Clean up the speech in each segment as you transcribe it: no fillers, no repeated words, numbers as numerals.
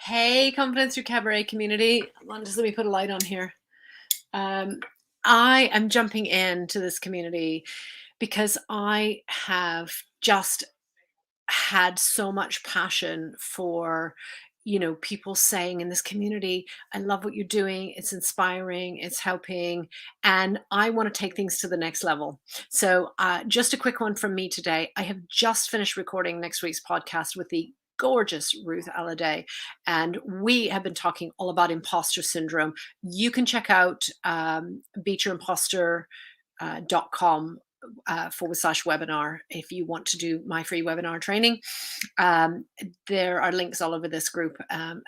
Hey, Confidence Through Cabaret community. Just let me put a light on here. Um, I am jumping into this community because I have just had so much passion for, people saying in this community, I love what you're doing. It's inspiring, it's helping, and I want to take things to the next level. So, just a quick one from me today. I have just finished recording next week's podcast with the gorgeous Ruth Alladay, and we have been talking all about imposter syndrome. You can check out beatyourimposter.com /webinar if you want to do my free webinar training. um, there are links all over this group,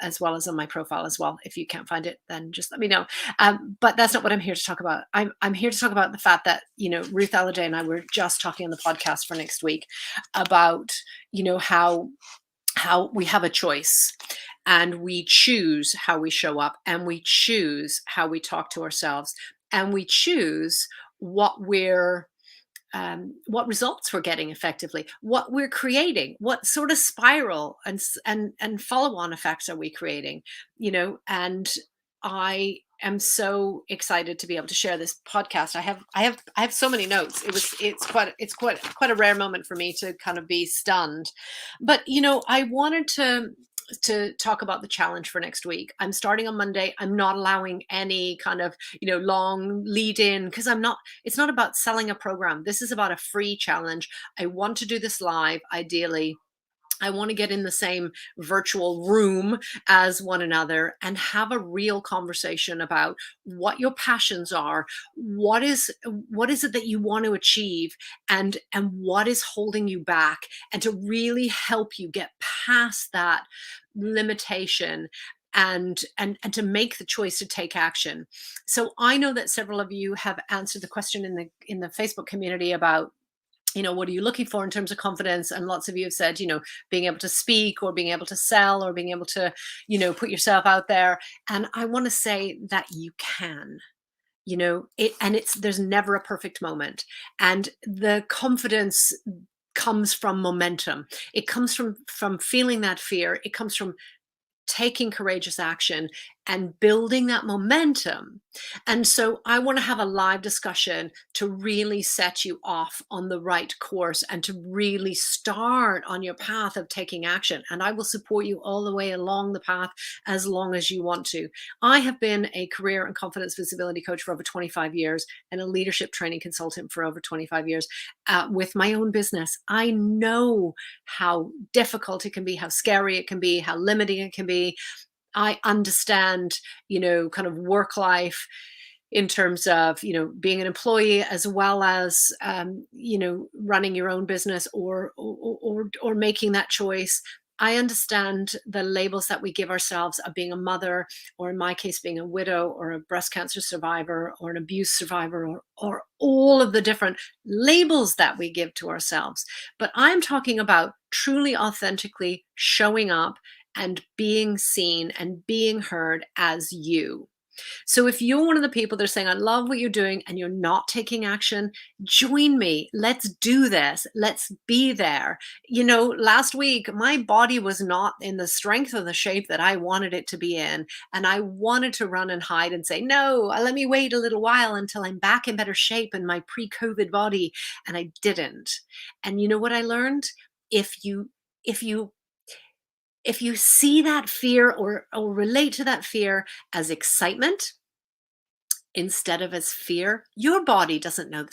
as well as on my profile as well. If you can't find it, then just let me know. But that's not what I'm here to talk about. I'm here to talk about the fact that, Ruth Alladay and I were just talking on the podcast for next week about, how we have a choice, and we choose how we show up, and we choose how we talk to ourselves, and we choose what results we're getting effectively, what we're creating, what sort of spiral and follow-on effects are we creating, and I am so excited to be able to share this podcast. I have so many notes. It's quite a rare moment for me to kind of be stunned. But I wanted to talk about the challenge for next week. I'm starting on Monday. I'm not allowing any kind of, long lead in, because it's not about selling a program. This is about a free challenge. I want to do this live, ideally. I want to get in the same virtual room as one another and have a real conversation about what your passions are, what is it that you want to achieve, and what is holding you back, and to really help you get past that limitation and to make the choice to take action. So I know that several of you have answered the question in the Facebook community about, what are you looking for in terms of confidence? And lots of you have said, being able to speak, or being able to sell, or being able to, put yourself out there. And I want to say that you can, there's never a perfect moment. And the confidence comes from momentum. It comes from feeling that fear. It comes from taking courageous action and building that momentum. And so I want to have a live discussion to really set you off on the right course and to really start on your path of taking action. And I will support you all the way along the path as long as you want to. I have been a career and confidence visibility coach for over 25 years and a leadership training consultant for over 25 years with my own business. I know how difficult it can be, how scary it can be, how limiting it can be. I understand, kind of work life in terms of, being an employee, as well as, running your own business, or making that choice. I understand the labels that we give ourselves of being a mother, or in my case, being a widow, or a breast cancer survivor, or an abuse survivor, or all of the different labels that we give to ourselves. But I'm talking about truly authentically showing up and being seen and being heard as you. So if you're one of the people that are saying, I love what you're doing, and you're not taking action, join me. Let's do this. Let's be there. Last week, my body was not in the strength or the shape that I wanted it to be in. And I wanted to run and hide and say, no, let me wait a little while until I'm back in better shape in my pre-COVID body. And I didn't. And you know what I learned? If you see that fear, or relate to that fear as excitement instead of as fear, your body doesn't know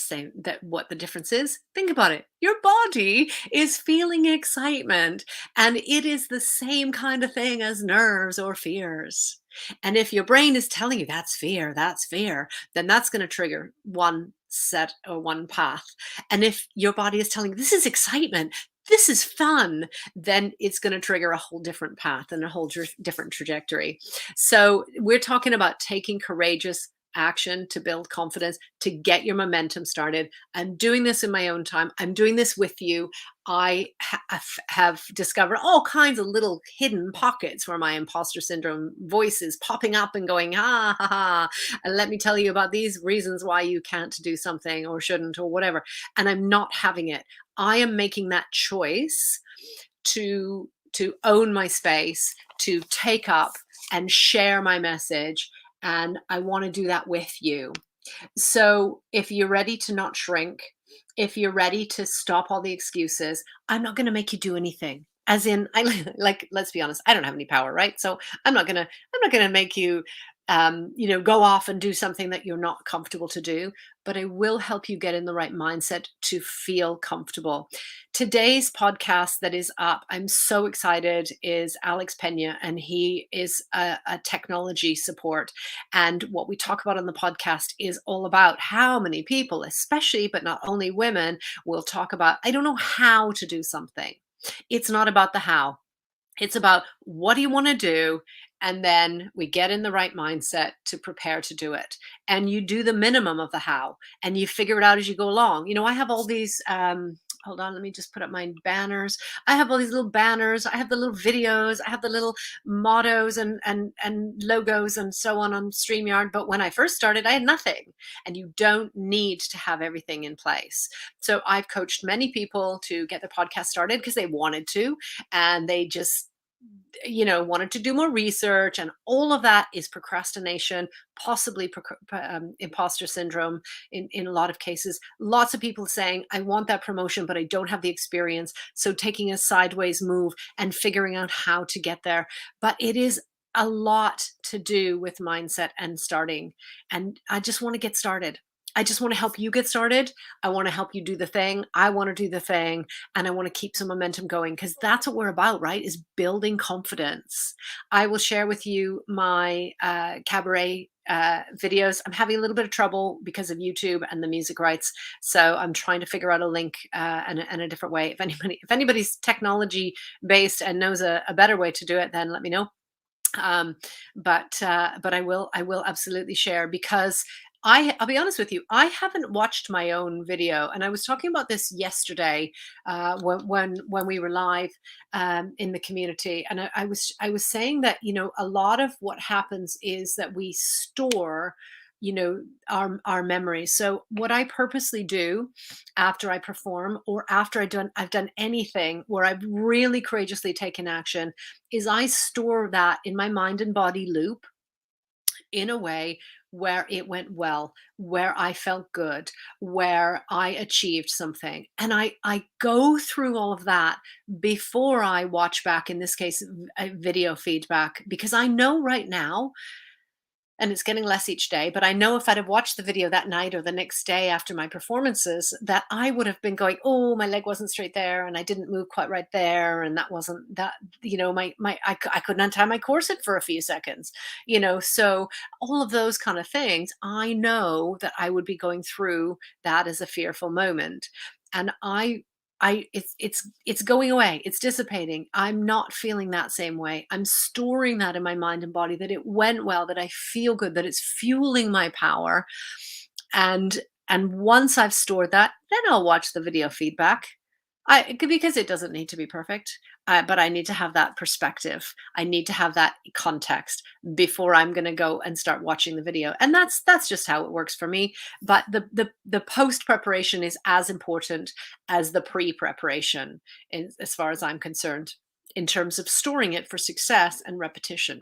what the difference is. Think about it. Your body is feeling excitement, and it is the same kind of thing as nerves or fears. And if your brain is telling you that's fear, then that's going to trigger one set or one path. And if your body is telling you this is excitement, this is fun, then it's going to trigger a whole different path and a whole different trajectory. So we're talking about taking courageous action to build confidence, to get your momentum started. I'm doing this in my own time. I'm doing this with you. I have discovered all kinds of little hidden pockets where my imposter syndrome voice is popping up and going, ha, ha, ha. And let me tell you about these reasons why you can't do something or shouldn't or whatever. And I'm not having it. I am making that choice to to own my space, to take up and share my message. And I want to do that with you. So if you're ready to not shrink, if you're ready to stop all the excuses, I'm not going to make you do anything. As in, I like, let's be honest, I don't have any power, right? So I'm not gonna make you, go off and do something that you're not comfortable to do. But I will help you get in the right mindset to feel comfortable. Today's podcast that is up, I'm so excited, is Alex Pena, and he is a technology support. And what we talk about on the podcast is all about how many people, especially, but not only women, will talk about, I don't know how to do something. It's not about the how. It's about what do you want to do? And then we get in the right mindset to prepare to do it. And you do the minimum of the how and you figure it out as you go along. I have all these, hold on, let me just put up my banners. I have all these little banners. I have the little videos. I have the little mottos and logos and so on StreamYard. But when I first started, I had nothing. And you don't need to have everything in place. So I've coached many people to get their podcast started because they wanted to, and they just wanted to do more research, and all of that is procrastination, possibly imposter syndrome in a lot of cases. Lots of people saying, I want that promotion, but I don't have the experience. So taking a sideways move and figuring out how to get there. But it is a lot to do with mindset and starting. And I just want to get started. I just want to help you get started. I want to help you do the thing. I want to do the thing. And I want to keep some momentum going, because that's what we're about, right? Is building confidence. I will share with you my cabaret videos. I'm having a little bit of trouble because of YouTube and the music rights. So I'm trying to figure out a link and a different way. If anybody's technology based and knows a better way to do it, then let me know. But I will absolutely share, because I'll be honest with you, I haven't watched my own video, and I was talking about this yesterday when we were live in the community, and I was saying that a lot of what happens is that we store our memories. So what I purposely do after I perform, or after I've done anything where I've really courageously taken action, is I store that in my mind and body loop in a way where it went well, where I felt good, where I achieved something. And I go through all of that before I watch back, in this case, video feedback, because I know right now, and it's getting less each day, but I know if I'd have watched the video that night or the next day after my performances, that I would have been going, oh, my leg wasn't straight there, and I didn't move quite right there, and that wasn't that, I couldn't untie my corset for a few seconds, so all of those kind of things, I know that I would be going through that as a fearful moment. And it's going away. It's dissipating. I'm not feeling that same way. I'm storing that in my mind and body, that it went well, that I feel good, that it's fueling my power. And once I've stored that, then I'll watch the video feedback. Because it doesn't need to be perfect, but I need to have that perspective. I need to have that context before I'm going to go and start watching the video, and that's just how it works for me. But the post preparation is as important as the pre preparation, as far as I'm concerned, in terms of storing it for success and repetition.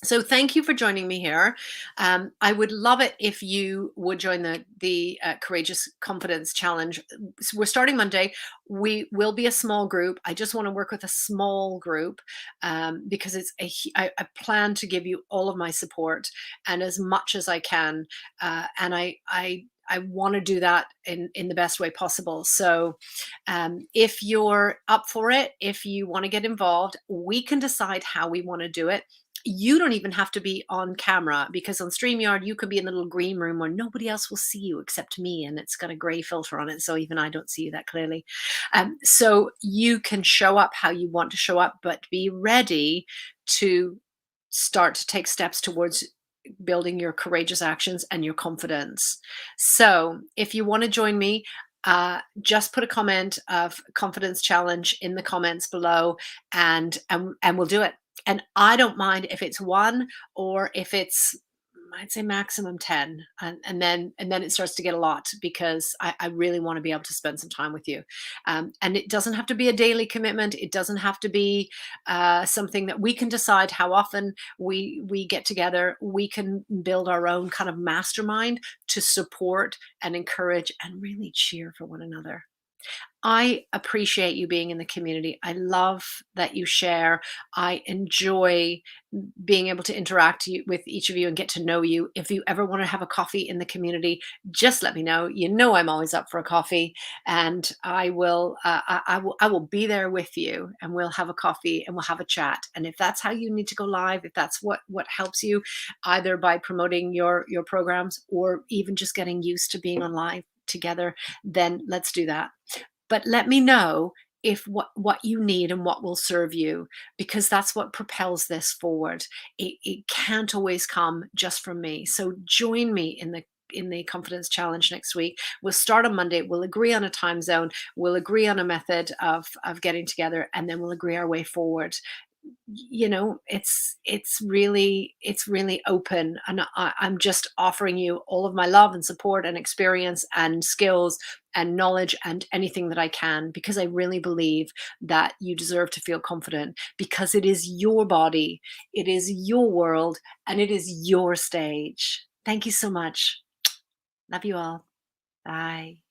So thank you for joining me here. I would love it if you would join the Courageous Confidence Challenge. So we're starting Monday. We will be a small group. I just want to work with a small group because I plan to give you all of my support and as much as I can. And I want to do that in the best way possible. So if you're up for it, if you want to get involved, we can decide how we want to do it. You don't even have to be on camera, because on StreamYard, you could be in the little green room where nobody else will see you except me. And it's got a gray filter on it. So even I don't see you that clearly. So you can show up how you want to show up, but be ready to start to take steps towards building your courageous actions and your confidence. So if you want to join me, just put a comment of confidence challenge in the comments below, and we'll do it. And I don't mind if it's one or if it's I'd say maximum 10, and then it starts to get a lot because I really want to be able to spend some time with you. And it doesn't have to be a daily commitment. It doesn't have to be something that we can decide how often we get together. We can build our own kind of mastermind to support and encourage and really cheer for one another. I appreciate you being in the community. I love that you share. I enjoy being able to with each of you and get to know you. If you ever want to have a coffee in the community, just let me know. You know I'm always up for a coffee, and I will. I will be there with you, and we'll have a coffee and we'll have a chat. And if that's how you need to go live, if that's what helps you, either by promoting your programs or even just getting used to being on live together, then let's do that. But let me know if what you need and what will serve you, because that's what propels this forward. It can't always come just from me. So join me in the confidence challenge next week. We'll start on Monday. We'll agree on a time zone. We'll agree on a method of getting together, and then we'll agree our way forward. It's really open, and I'm just offering you all of my love and support and experience and skills and knowledge and anything that I can, because I really believe that you deserve to feel confident, because it is your body, it is your world, and it is your stage. Thank you so much. Love you all. Bye.